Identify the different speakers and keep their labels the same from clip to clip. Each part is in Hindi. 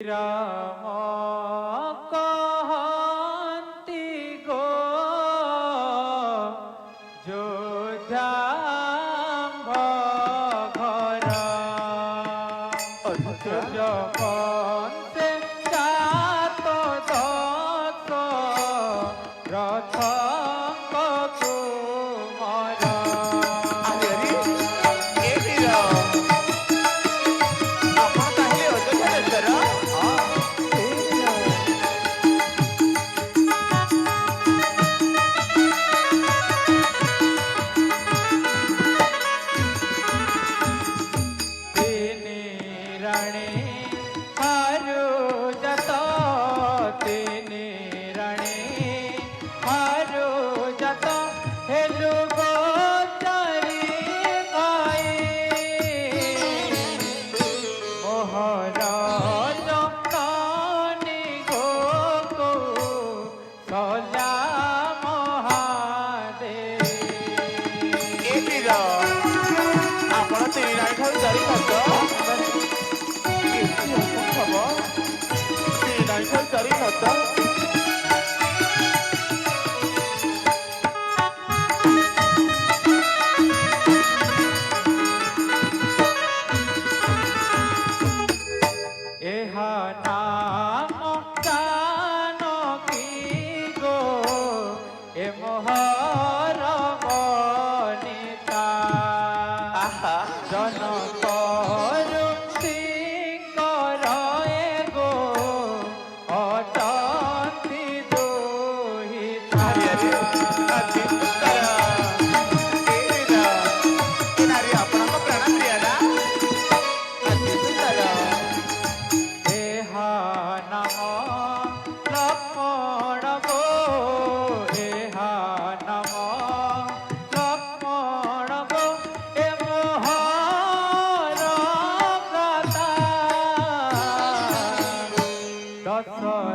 Speaker 1: রাম কহନ୍ତି গো যোদ্ধাম্ভ ঘর যপন্তে জাত দত্ত রথঙ্গ কুমর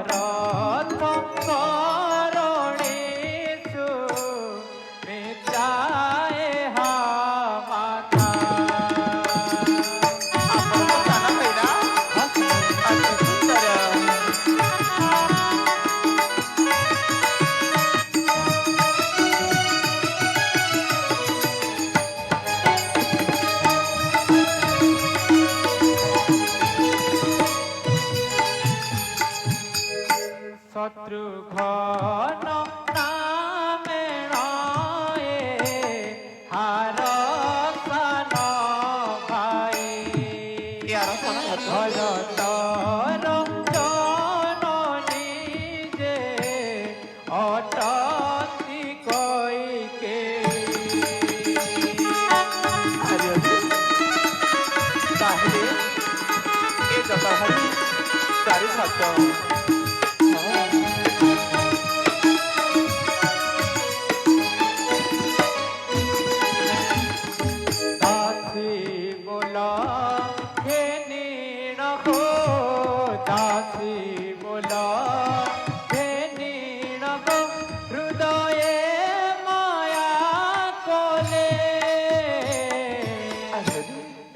Speaker 1: শত্রুঘ্ন নামে নয়ে হার সান ভাই ভরতর জননী যে অটন্তি কইকে
Speaker 2: তাহলে এ যথাহারি চারি শব্দ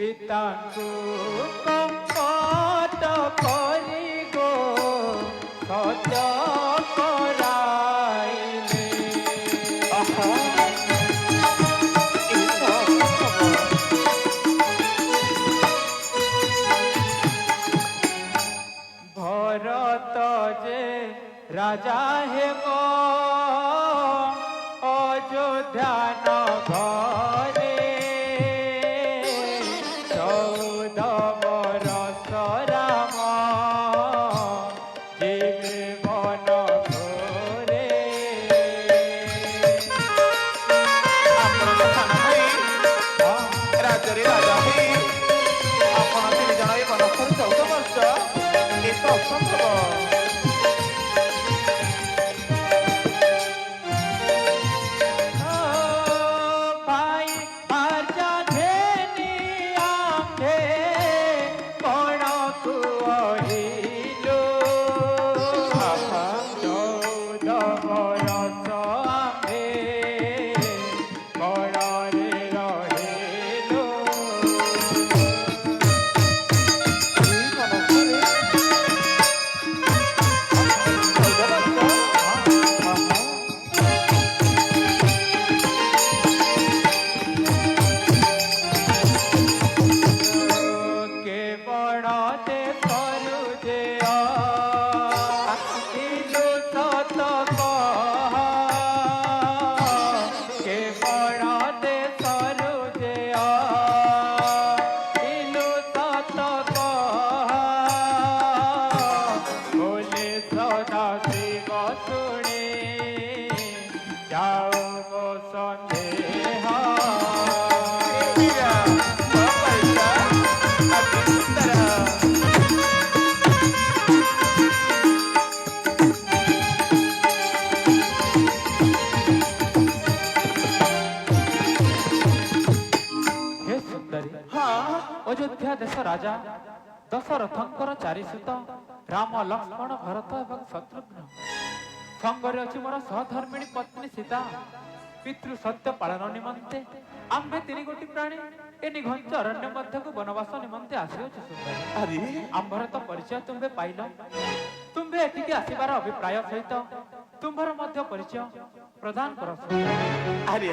Speaker 1: পিতাଙ୍କୁ কপট কৰি গো সত্য কৰাইলে ভরত যে রাজা হেব অযোধ্যা নগরে अयोध्या देश राजा दशरथंकर चारि सुत राम लक्ष्मण भरत एवं शत्रुघ्न संगरे अछि मोर सहधर्मिणी पत्नी सीता पितृ सत्य पालन निमंते आम्भे तीन गोटी प्राणी ए निघंच अरण्य मध्य को वनवास निमंते आसियोछि सुंदरी।
Speaker 2: अरे
Speaker 1: आम्भर तो परिचय तुम्बे पाइल तुम्बे एटिके आसिबार अभिप्राय सहित तुम्भर मध्य परिचय प्रदान कर सुंदरी।
Speaker 2: अरे